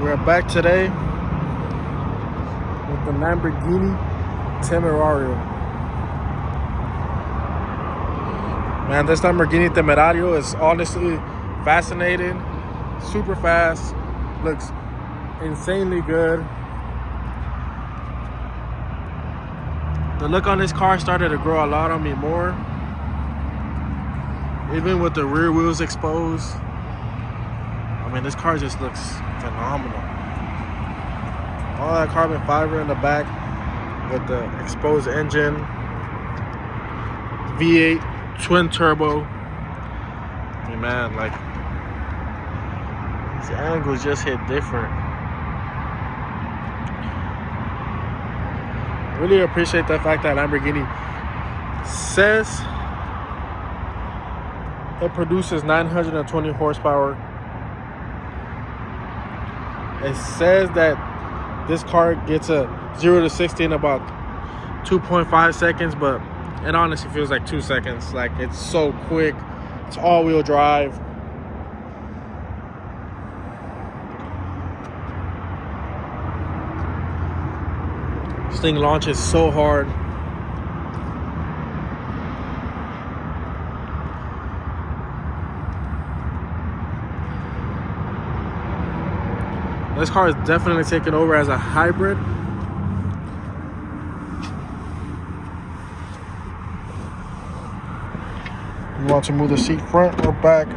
We're back today with the Lamborghini Temerario. Man, this Lamborghini Temerario is honestly fascinating, super fast, looks insanely good. The look on this car started to grow a lot on me more, even with the rear wheels exposed. I mean, this car just looks phenomenal. All that carbon fiber in the back with the exposed engine, V8 twin turbo. I mean, man, like, these angles just hit different. Really appreciate the fact that Lamborghini says it produces 920 horsepower. It says that this car gets a 0 to 60 in about 2.5 seconds, but it honestly feels like 2 seconds. Like, it's so quick. It's all-wheel drive. This thing launches so hard. This car is definitely taking over as a hybrid. You want to move the seat front or back?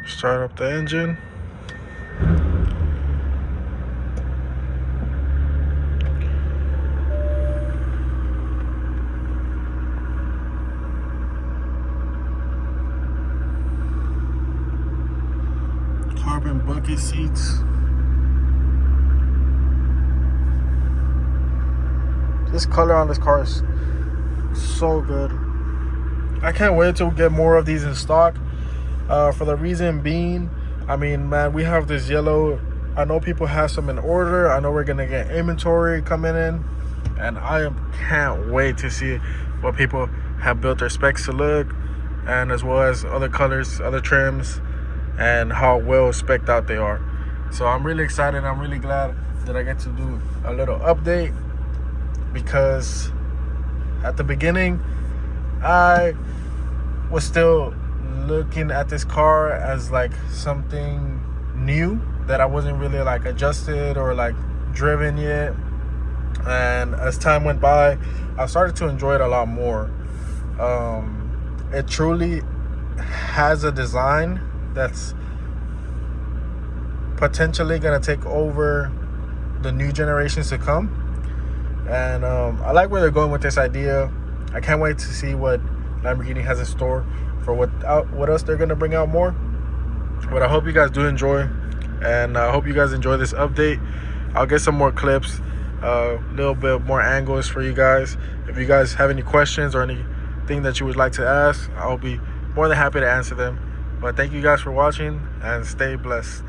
Start up the engine. Carbon bucket seats. This color on this car is so good. I can't wait to get more of these in stock. For the reason being, I mean, man, we have this yellow. I know people have some in order. I know we're gonna get inventory coming in, and I can't wait to see what people have built their specs to look, and as well as other colors, other trims, and how well spec'd out they are. So I'm really excited. I'm really glad that I get to do a little update, because at the beginning I was still looking at this car as like something new that I wasn't really like adjusted or like driven yet. And as time went by, I started to enjoy it a lot more. It truly has a design that's potentially gonna take over the new generations to come, and I like where they're going with this idea. I can't wait to see what Lamborghini has in store for what else they're gonna bring out more. But I hope you guys do enjoy, and I hope you guys enjoy this update. I'll get some more clips, a little bit more angles for you guys. If you guys have any questions or anything that you would like to ask, I'll be more than happy to answer them. But thank you guys for watching, and stay blessed.